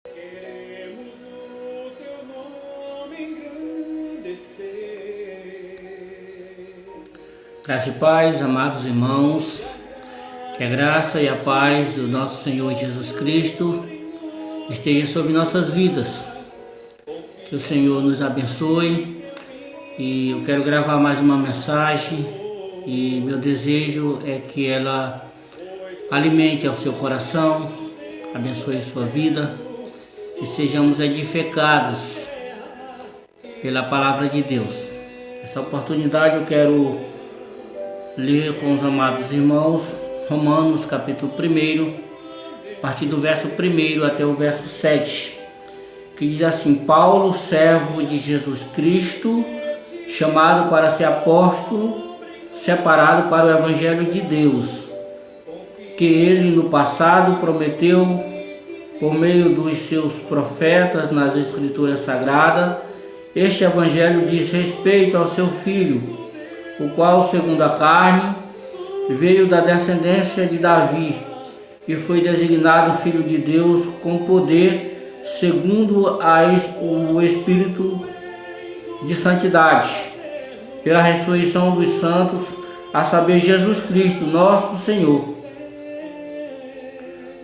Queremos o teu nome engrandecer. Graça e paz, amados irmãos, que a graça e a paz do nosso Senhor Jesus Cristo esteja sobre nossas vidas. Que o Senhor nos abençoe. E eu quero gravar mais uma mensagem e meu desejo é que ela alimente ao seu coração, abençoe sua vida, que sejamos edificados pela palavra de Deus. Essa oportunidade eu quero ler com os amados irmãos Romanos capítulo 1, a partir do verso 1 até o verso 7, que diz assim: Paulo, servo de Jesus Cristo, chamado para ser apóstolo, separado para o Evangelho de Deus, que ele no passado prometeu por meio dos seus profetas nas Escrituras Sagradas. Este Evangelho diz respeito ao seu Filho, o qual, segundo a carne, veio da descendência de Davi e foi designado Filho de Deus com poder, segundo o Espírito de santidade, pela ressurreição dos santos, a saber, Jesus Cristo, nosso Senhor.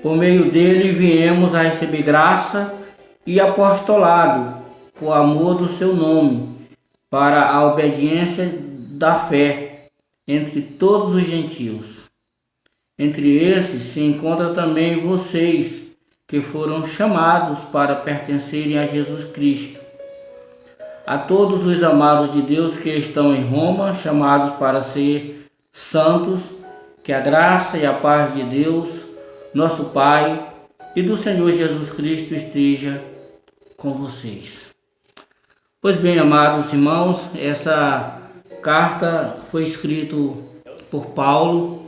Por meio dele viemos a receber graça e apostolado, por amor do seu nome, para a obediência da fé entre todos os gentios. Entre esses se encontram também vocês, que foram chamados para pertencerem a Jesus Cristo. A todos os amados de Deus que estão em Roma, chamados para ser santos, que a graça e a paz de Deus, nosso Pai, e do Senhor Jesus Cristo esteja com vocês. Pois bem, amados irmãos, essa carta foi escrita por Paulo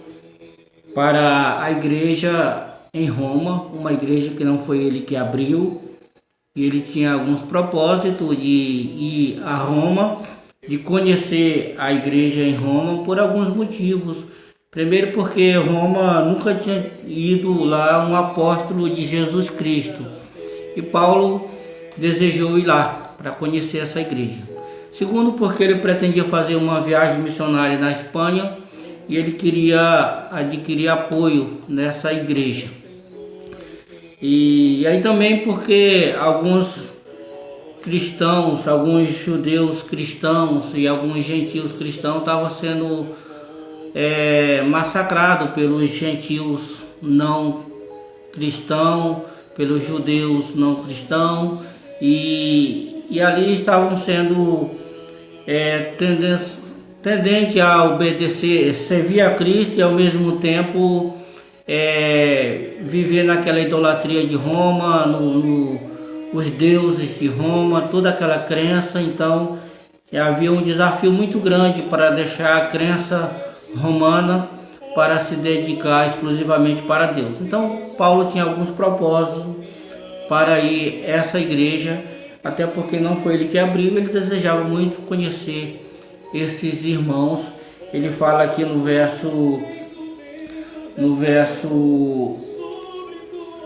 para a igreja em Roma, uma igreja que não foi ele que abriu, e ele tinha alguns propósitos de ir a Roma, de conhecer a igreja em Roma por alguns motivos. Primeiro, porque Roma nunca tinha ido lá um apóstolo de Jesus Cristo, e Paulo desejou ir lá para conhecer essa igreja. Segundo, porque ele pretendia fazer uma viagem missionária na Espanha e ele queria adquirir apoio nessa igreja. E aí também porque alguns cristãos, alguns judeus cristãos e alguns gentios cristãos estavam sendo massacrados pelos gentios não cristãos, pelos judeus não cristãos, e ali estavam sendo tendente a obedecer, servir a Cristo e ao mesmo tempo viver naquela idolatria de Roma, os deuses de Roma, toda aquela crença. Então havia um desafio muito grande para deixar a crença romana para se dedicar exclusivamente para Deus. Então Paulo tinha alguns propósitos para ir a essa igreja, até porque não foi ele que abriu, ele desejava muito conhecer esses irmãos. Ele fala aqui no verso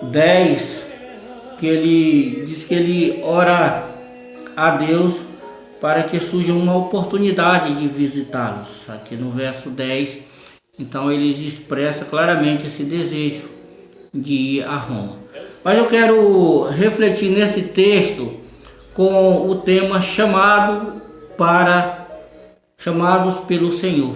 10, que ele diz que ele ora a Deus para que surja uma oportunidade de visitá-los. Aqui no verso 10, então ele expressa claramente esse desejo de ir a Roma. Mas eu quero refletir nesse texto com o tema chamados pelo Senhor.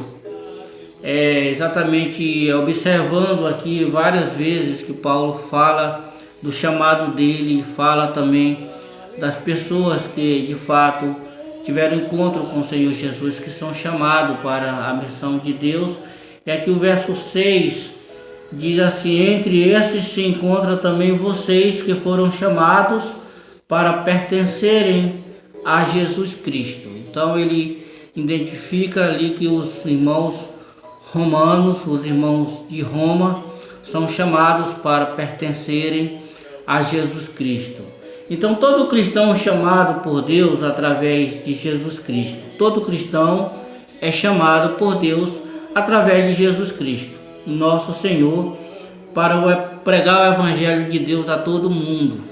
Exatamente observando aqui várias vezes que Paulo fala do chamado dele, fala também das pessoas que de fato tiveram encontro com o Senhor Jesus, que são chamados para a missão de Deus. E aqui o verso 6 diz assim: entre esses se encontram também vocês que foram chamados para pertencerem a Jesus Cristo. Então ele identifica ali que os irmãos romanos, os irmãos de Roma, são chamados para pertencerem a Jesus Cristo. Então todo cristão é chamado por Deus através de Jesus Cristo. Todo cristão é chamado por Deus através de Jesus Cristo, nosso Senhor, para pregar o Evangelho de Deus a todo mundo.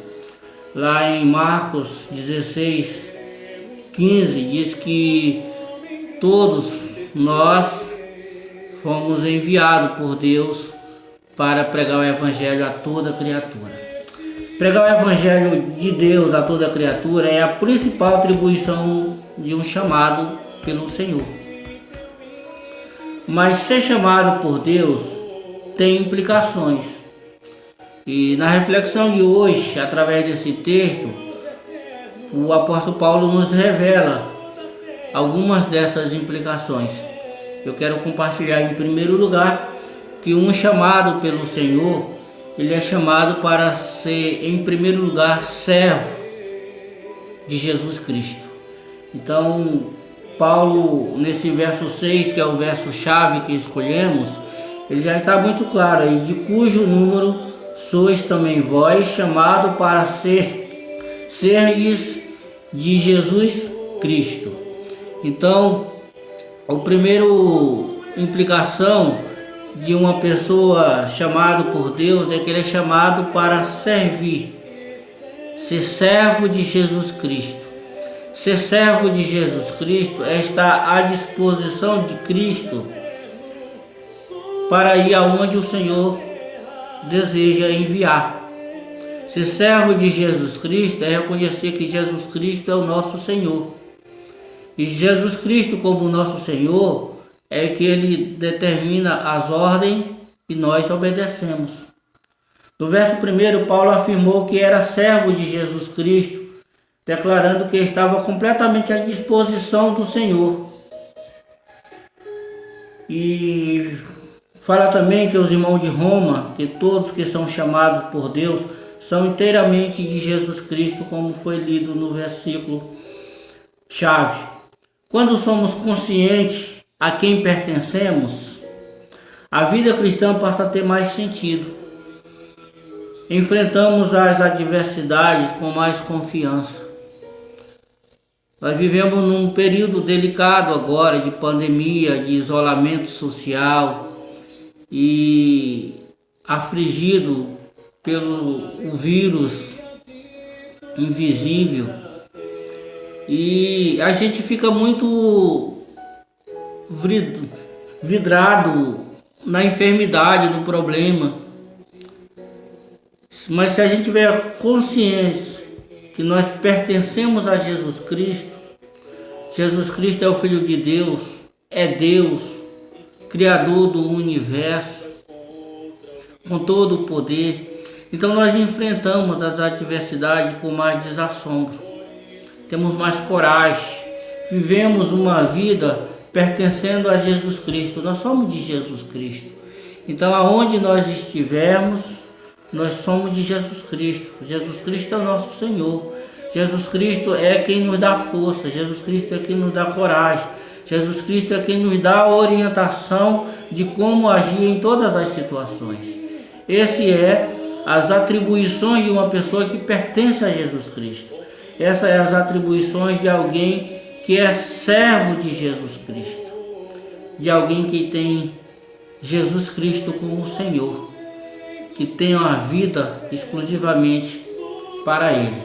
Lá em Marcos 16:15 diz que todos nós fomos enviados por Deus para pregar o Evangelho a toda criatura. Pregar o Evangelho de Deus a toda criatura é a principal atribuição de um chamado pelo Senhor. Mas ser chamado por Deus tem implicações. E na reflexão de hoje, através desse texto, o apóstolo Paulo nos revela algumas dessas implicações. Eu quero compartilhar em primeiro lugar que um chamado pelo Senhor, ele é chamado para ser, em primeiro lugar, servo de Jesus Cristo. Então, Paulo, nesse verso 6, que é o verso-chave que escolhemos, ele já está muito claro aí, de cujo número sois também vós, chamado para serdes de Jesus Cristo. Então, a primeira implicação de uma pessoa chamada por Deus é que ele é chamado para servir, ser servo de Jesus Cristo. Ser servo de Jesus Cristo é estar à disposição de Cristo para ir aonde o Senhor deseja enviar. Ser servo de Jesus Cristo é reconhecer que Jesus Cristo é o nosso Senhor. E Jesus Cristo, como nosso Senhor, é que ele determina as ordens e nós obedecemos. No verso 1, Paulo afirmou que era servo de Jesus Cristo, declarando que estava completamente à disposição do Senhor. E fala também que os irmãos de Roma, que todos que são chamados por Deus, são inteiramente de Jesus Cristo, como foi lido no versículo chave. Quando somos conscientes a quem pertencemos, a vida cristã passa a ter mais sentido. Enfrentamos as adversidades com mais confiança. Nós vivemos num período delicado agora de pandemia, de isolamento social e afligido pelo vírus invisível. E a gente fica muito vidrado na enfermidade, no problema. Mas se a gente tiver consciência que nós pertencemos a Jesus Cristo, Jesus Cristo é o Filho de Deus, é Deus, Criador do universo, com todo o poder, então nós enfrentamos as adversidades com mais desassombro, temos mais coragem, vivemos uma vida pertencendo a Jesus Cristo. Nós somos de Jesus Cristo. Então, aonde nós estivermos, nós somos de Jesus Cristo. Jesus Cristo é o nosso Senhor. Jesus Cristo é quem nos dá força. Jesus Cristo é quem nos dá coragem. Jesus Cristo é quem nos dá a orientação de como agir em todas as situações. Esse é as atribuições de uma pessoa que pertence a Jesus Cristo. Essas são as atribuições de alguém que é servo de Jesus Cristo, de alguém que tem Jesus Cristo como Senhor, que tem uma vida exclusivamente para Ele.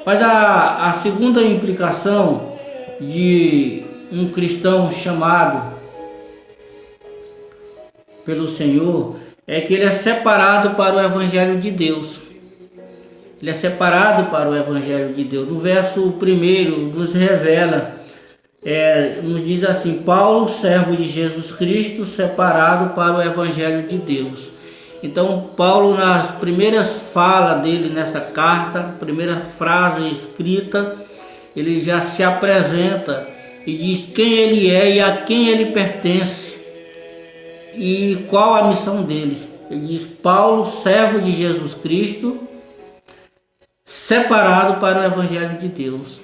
Mas a segunda implicação de um cristão chamado pelo Senhor é que ele é separado para o Evangelho de Deus. Ele é separado para o Evangelho de Deus. No verso 1 nos revela, nos diz assim: Paulo, servo de Jesus Cristo, separado para o Evangelho de Deus. Então Paulo, nas primeiras falas dele nessa carta, primeira frase escrita, ele já se apresenta e diz quem ele é e a quem ele pertence e qual a missão dele. Ele diz: Paulo, servo de Jesus Cristo, separado para o Evangelho de Deus.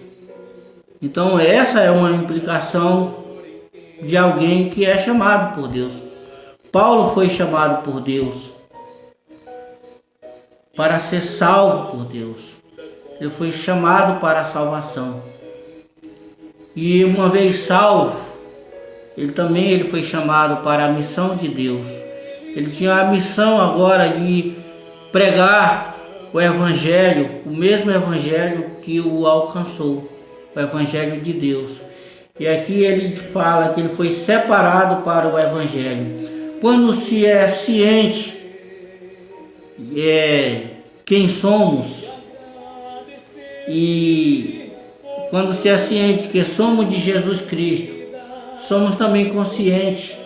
Então essa é uma implicação de alguém que é chamado por Deus. Paulo foi chamado por Deus para ser salvo por Deus. Ele foi chamado para a salvação. E uma vez salvo, ele foi chamado para a missão de Deus. Ele tinha a missão agora de pregar o Evangelho, o mesmo Evangelho que o alcançou, o Evangelho de Deus. E aqui ele fala que ele foi separado para o Evangelho. Quando se é ciente quem somos, e quando se é ciente que somos de Jesus Cristo, somos também conscientes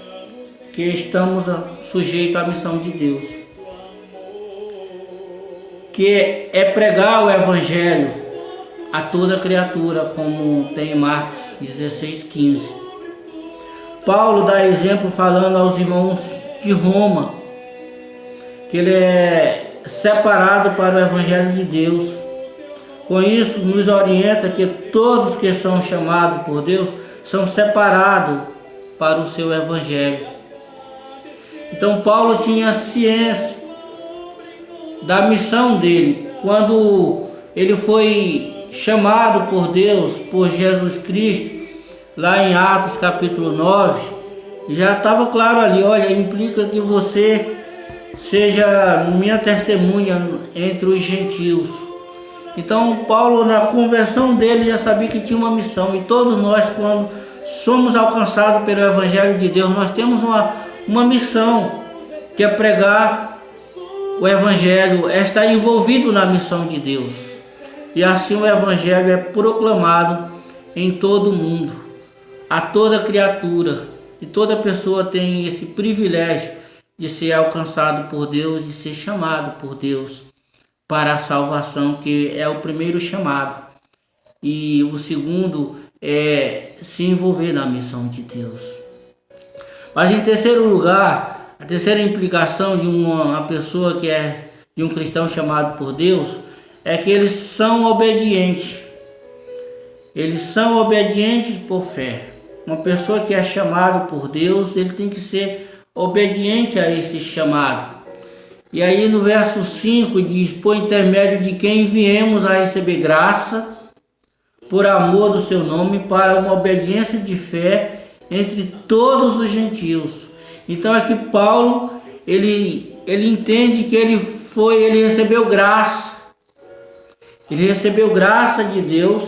que estamos sujeitos à missão de Deus, que é pregar o Evangelho a toda criatura, como tem em Marcos 16:15. Paulo dá exemplo falando aos irmãos de Roma, que ele é separado para o Evangelho de Deus. Com isso, nos orienta que todos que são chamados por Deus são separados para o seu Evangelho. Então Paulo tinha ciência da missão dele. Quando ele foi chamado por Deus, por Jesus Cristo, lá em Atos capítulo 9, já estava claro ali, olha, implica que você seja minha testemunha entre os gentios. Então Paulo, na conversão dele, já sabia que tinha uma missão. E todos nós, quando somos alcançados pelo Evangelho de Deus, nós temos uma missão, que é pregar o Evangelho, é estar envolvido na missão de Deus. E assim o Evangelho é proclamado em todo o mundo, a toda criatura. E toda pessoa tem esse privilégio de ser alcançado por Deus, de ser chamado por Deus para a salvação, que é o primeiro chamado. E o segundo é se envolver na missão de Deus. Mas em terceiro lugar, a terceira implicação de uma pessoa que é de um cristão chamado por Deus é que eles são obedientes. Eles são obedientes por fé. Uma pessoa que é chamada por Deus, ele tem que ser obediente a esse chamado. E aí no verso 5 diz: por intermédio de quem viemos a receber graça, por amor do seu nome, para uma obediência de fé entre todos os gentios. Então aqui Paulo, ele entende que ele recebeu graça. Ele recebeu graça de Deus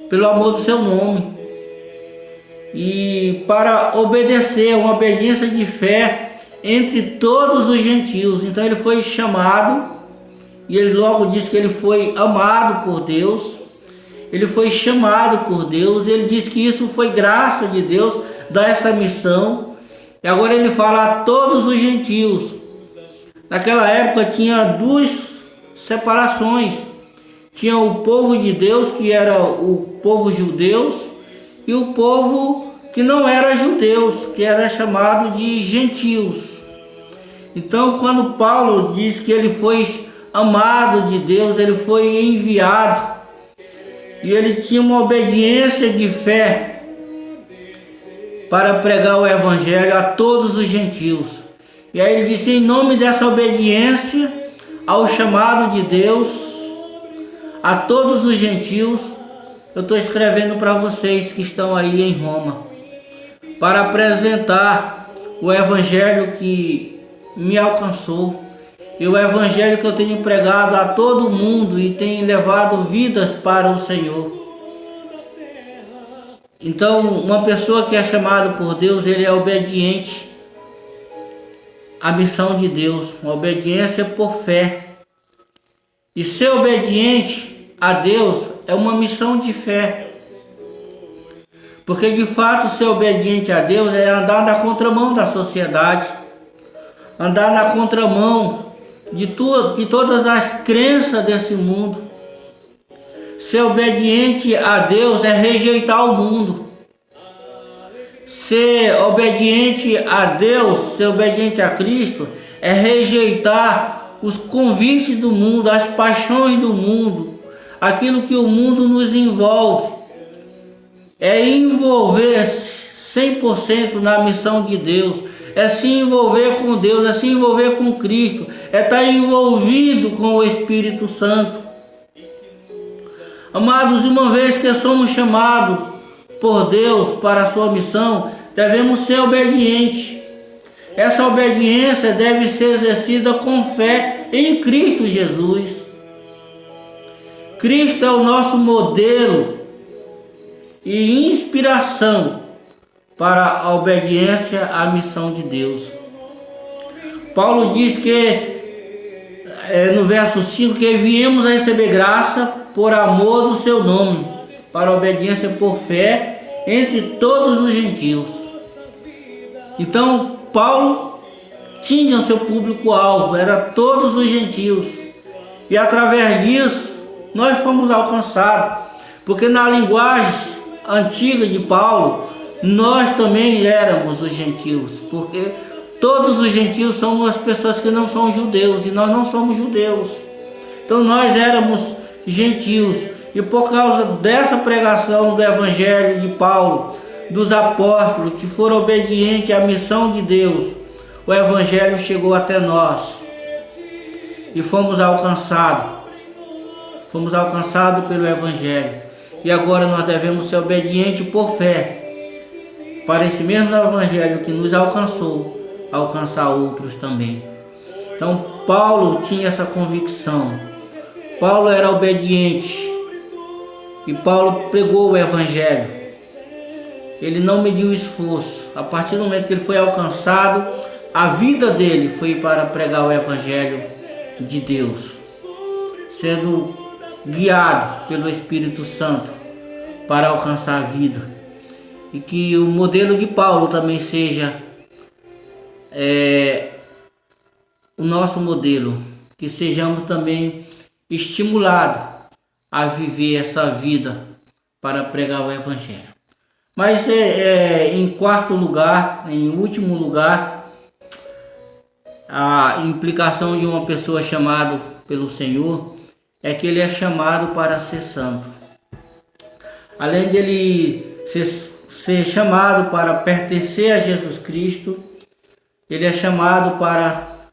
pelo amor do seu nome. E para obedecer, uma obediência de fé entre todos os gentios. Então ele foi chamado, e ele logo diz que ele foi amado por Deus. Ele foi chamado por Deus. Ele diz que isso foi graça de Deus, dar essa missão. E agora ele fala a todos os gentios. Naquela época tinha duas separações. Tinha o povo de Deus, que era o povo judeus, e o povo que não era judeus, que era chamado de gentios. Então, quando Paulo diz que ele foi amado de Deus, ele foi enviado, e ele tinha uma obediência de fé para pregar o Evangelho a todos os gentios. E aí ele disse: em nome dessa obediência ao chamado de Deus a todos os gentios, eu estou escrevendo para vocês que estão aí em Roma, para apresentar o Evangelho que me alcançou, e o Evangelho que eu tenho pregado a todo mundo e tenho levado vidas para o Senhor. Então, uma pessoa que é chamada por Deus, ele é obediente à missão de Deus, uma obediência por fé. E ser obediente a Deus é uma missão de fé. Porque de fato ser obediente a Deus é andar na contramão da sociedade, andar na contramão de todas as crenças desse mundo. Ser obediente a Deus é rejeitar o mundo. Ser obediente a Deus, ser obediente a Cristo, é rejeitar os convites do mundo, as paixões do mundo, aquilo que o mundo nos envolve. É envolver-se 100% na missão de Deus, é se envolver com Deus, é se envolver com Cristo, é estar envolvido com o Espírito Santo. Amados, uma vez que somos chamados por Deus para a sua missão, devemos ser obedientes. Essa obediência deve ser exercida com fé em Cristo Jesus. Cristo é o nosso modelo e inspiração para a obediência à missão de Deus. Paulo diz que, no verso 5, que viemos a receber graça por amor do seu nome, para a obediência por fé entre todos os gentios. Então, Paulo tinha o seu público-alvo, era todos os gentios. E através disso, nós fomos alcançados. Porque na linguagem antiga de Paulo, nós também éramos os gentios. Porque todos os gentios são as pessoas que não são judeus, e nós não somos judeus. Então nós éramos gentios. E por causa dessa pregação do Evangelho de Paulo, dos apóstolos que foram obedientes à missão de Deus, o Evangelho chegou até nós e fomos alcançados. Fomos alcançados pelo Evangelho. E agora nós devemos ser obedientes por fé, para esse mesmo Evangelho que nos alcançou, alcançar outros também. Então Paulo tinha essa convicção. Paulo era obediente. E Paulo pregou o Evangelho. Ele não mediu esforço. A partir do momento que ele foi alcançado, a vida dele foi para pregar o Evangelho de Deus, sendo guiado pelo Espírito Santo para alcançar a vida. E que o modelo de Paulo também seja o nosso modelo, que sejamos também estimulados a viver essa vida para pregar o Evangelho. Mas em quarto lugar, em último lugar, a implicação de uma pessoa chamada pelo Senhor é que ele é chamado para ser santo. Além dele ser chamado para pertencer a Jesus Cristo, ele é chamado para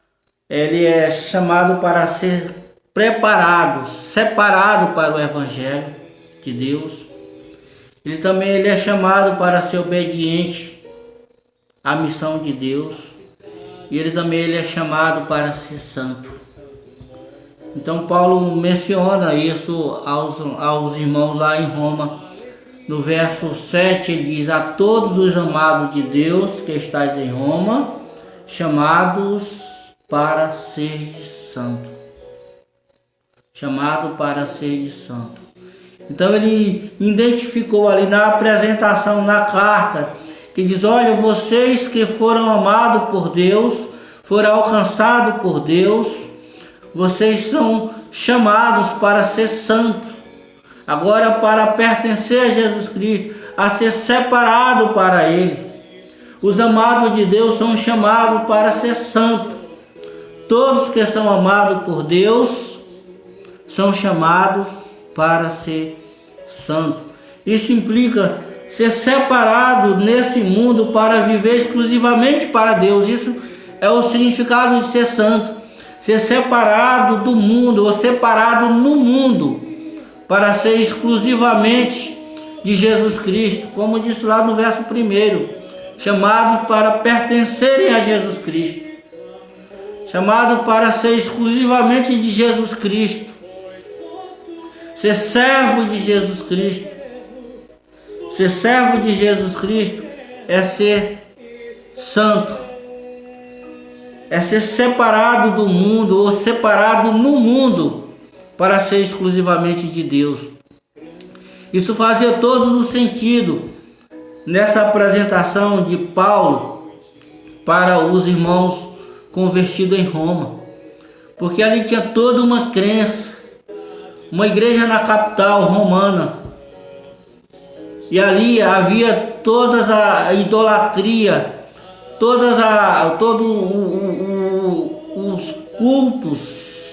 ser preparado, separado para o Evangelho de Deus. Ele é chamado para ser obediente à missão de Deus. E ele é chamado para ser santo. Então Paulo menciona isso aos irmãos lá em Roma. No verso 7 ele diz: a todos os amados de Deus que estáis em Roma, chamados para ser santo. Chamado para ser santo. Então ele identificou ali na apresentação, na carta, que diz: olha, vocês que foram amados por Deus, foram alcançados por Deus, vocês são chamados para ser santos. Agora, para pertencer a Jesus Cristo, a ser separado para Ele. Os amados de Deus são chamados para ser santos. Todos que são amados por Deus são chamados para ser santo. Isso implica ser separado nesse mundo para viver exclusivamente para Deus. Isso é o significado de ser santo. Ser separado do mundo, ou separado no mundo, para ser exclusivamente de Jesus Cristo. Como disse lá no verso 1, chamados para pertencerem a Jesus Cristo. Chamado para ser exclusivamente de Jesus Cristo. Ser servo de Jesus Cristo. Ser servo de Jesus Cristo é ser santo. É ser separado do mundo, ou separado no mundo, para ser exclusivamente de Deus. Isso fazia todo o sentido nessa apresentação de Paulo para os irmãos convertidos em Roma. Porque ali tinha toda uma crença, uma igreja na capital romana. E ali havia toda a idolatria, todos os cultos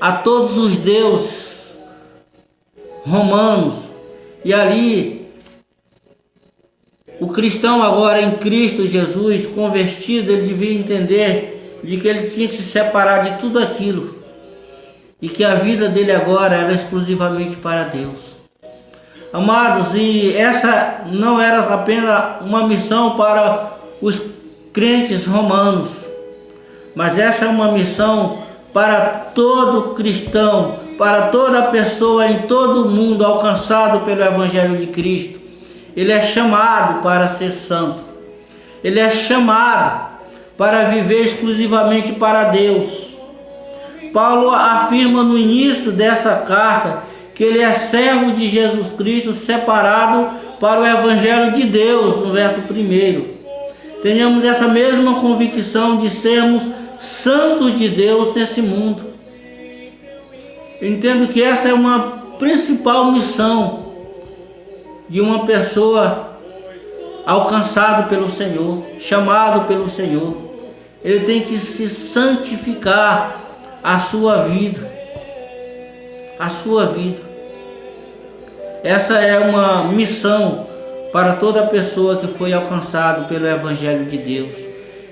a todos os deuses romanos. E ali o cristão agora em Cristo Jesus, convertido, ele devia entender de que ele tinha que se separar de tudo aquilo e que a vida dele agora era exclusivamente para Deus. Amados, e essa não era apenas uma missão para os crentes romanos, mas essa é uma missão para todo cristão, para toda pessoa em todo o mundo alcançado pelo Evangelho de Cristo. Ele é chamado para ser santo. Ele é chamado para viver exclusivamente para Deus. Paulo afirma no início dessa carta que ele é servo de Jesus Cristo, separado para o Evangelho de Deus, no verso 1. Tenhamos essa mesma convicção de sermos santos de Deus nesse mundo. Eu entendo que essa é uma principal missão de uma pessoa alcançado pelo Senhor, chamado pelo Senhor. Ele tem que se santificar a sua vida. A sua vida. Essa é uma missão para toda pessoa que foi alcançado pelo Evangelho de Deus,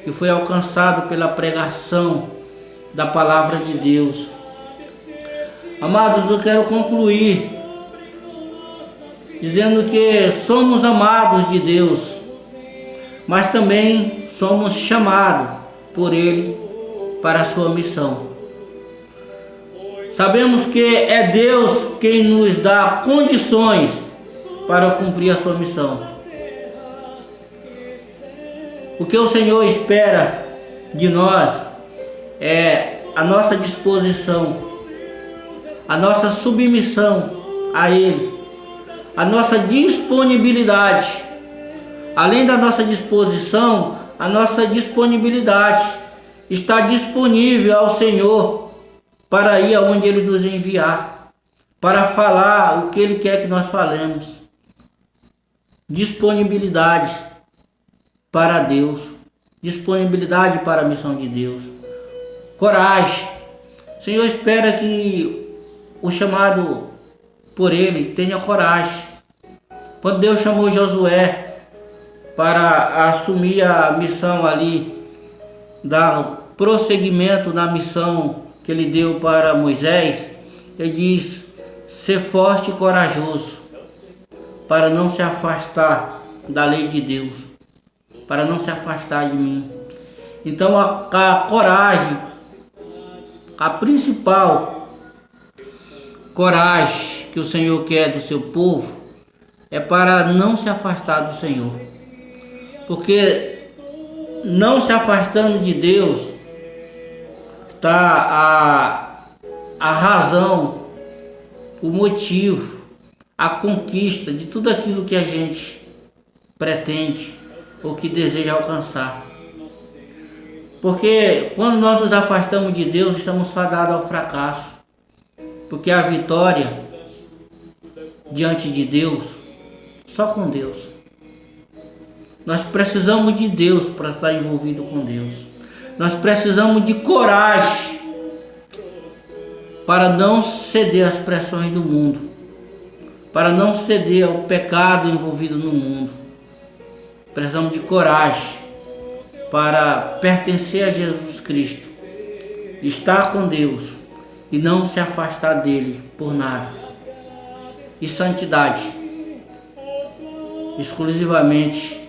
que foi alcançado pela pregação da palavra de Deus. Amados, eu quero concluir dizendo que somos amados de Deus, mas também somos chamados por Ele para a sua missão. Sabemos que é Deus quem nos dá condições para cumprir a sua missão. O que o Senhor espera de nós é a nossa disposição, a nossa submissão a Ele, a nossa disponibilidade. Além da nossa disposição, a nossa disponibilidade está disponível ao Senhor para ir aonde Ele nos enviar, para falar o que Ele quer que nós falemos. Disponibilidade para Deus, disponibilidade para a missão de Deus, coragem. O Senhor espera que o chamado por Ele tenha coragem. Quando Deus chamou Josué para assumir a missão ali, dar prosseguimento na missão que Ele deu para Moisés, Ele diz: ser forte e corajoso, para não se afastar da lei de Deus, para não se afastar de mim. Então a coragem, a principal coragem que o Senhor quer do seu povo é para não se afastar do Senhor. Porque não se afastando de Deus está a razão, o motivo, a conquista de tudo aquilo que a gente pretende ou que deseja alcançar. Porque quando nós nos afastamos de Deus, estamos fadados ao fracasso. Porque a vitória diante de Deus, só com Deus. Nós precisamos de Deus para estar envolvido com Deus. Nós precisamos de coragem para não ceder às pressões do mundo, para não ceder ao pecado envolvido no mundo. Precisamos de coragem para pertencer a Jesus Cristo, estar com Deus e não se afastar dele por nada. E santidade, exclusivamente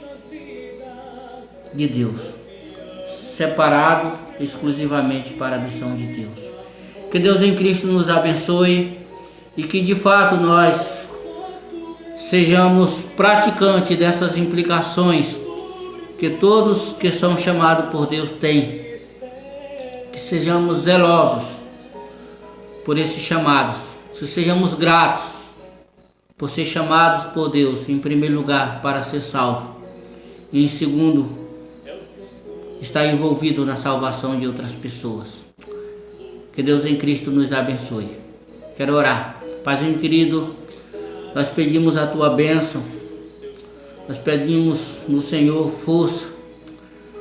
de Deus, separado exclusivamente para a missão de Deus. Que Deus em Cristo nos abençoe e que de fato nós sejamos praticantes dessas implicações que todos que são chamados por Deus têm. Que sejamos zelosos por esses chamados, que sejamos gratos por ser chamados por Deus, em primeiro lugar, para ser salvo, e em segundo, estar envolvido na salvação de outras pessoas. Que Deus em Cristo nos abençoe. Quero orar. Paizinho querido, nós pedimos a tua bênção, nós pedimos no Senhor força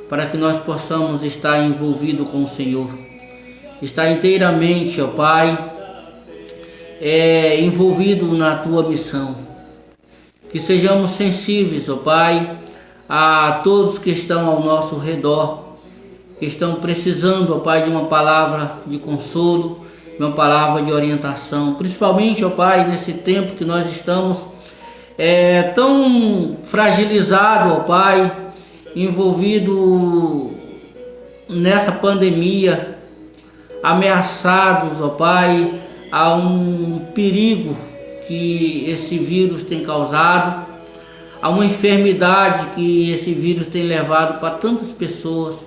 para que nós possamos estar envolvidos com o Senhor, estar inteiramente, ó Pai, envolvido na tua missão. Que sejamos sensíveis, ó Pai, a todos que estão ao nosso redor, que estão precisando, ó Pai, de uma palavra de consolo, de uma palavra de orientação, principalmente, ó Pai, nesse tempo que nós estamos tão fragilizado, ó Pai, envolvido nessa pandemia, ameaçados, ó Pai, a um perigo que esse vírus tem causado, a uma enfermidade que esse vírus tem levado para tantas pessoas.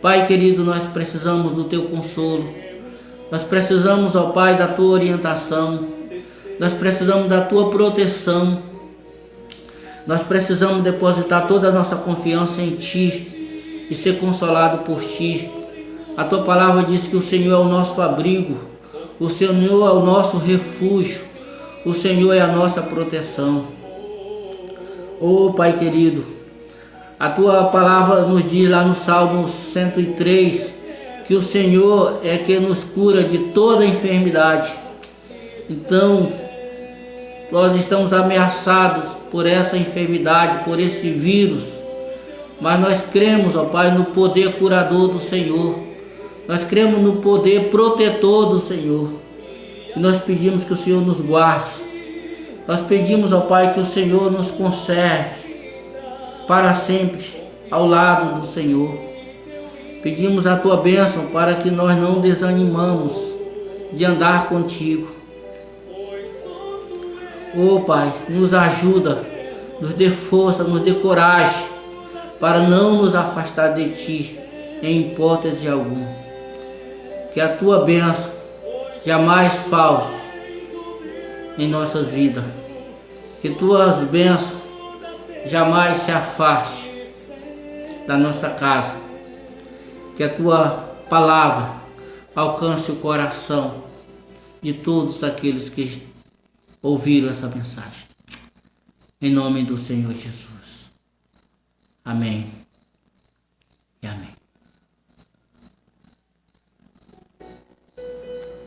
Pai querido, nós precisamos do Teu consolo, nós precisamos, ó Pai, da Tua orientação, nós precisamos da Tua proteção, nós precisamos depositar toda a nossa confiança em Ti e ser consolado por Ti. A Tua palavra diz que o Senhor é o nosso abrigo, o Senhor é o nosso refúgio, o Senhor é a nossa proteção. Oh Pai querido, a Tua palavra nos diz lá no Salmo 103 que o Senhor é quem nos cura de toda enfermidade. Então, nós estamos ameaçados por essa enfermidade, por esse vírus, mas nós cremos, ó Pai, no poder curador do Senhor. Nós cremos no poder protetor do Senhor. E nós pedimos que o Senhor nos guarde. Nós pedimos, ó Pai, que o Senhor nos conserve para sempre ao lado do Senhor. Pedimos a Tua bênção para que nós não desanimamos de andar contigo. Oh Pai, nos ajuda, nos dê força, nos dê coragem para não nos afastar de Ti em hipótese alguma. Que a Tua bênção jamais falte em nossas vidas. Que Tuas bênçãos jamais se afaste da nossa casa. Que a Tua palavra alcance o coração de todos aqueles que ouviram essa mensagem. Em nome do Senhor Jesus. Amém e amém.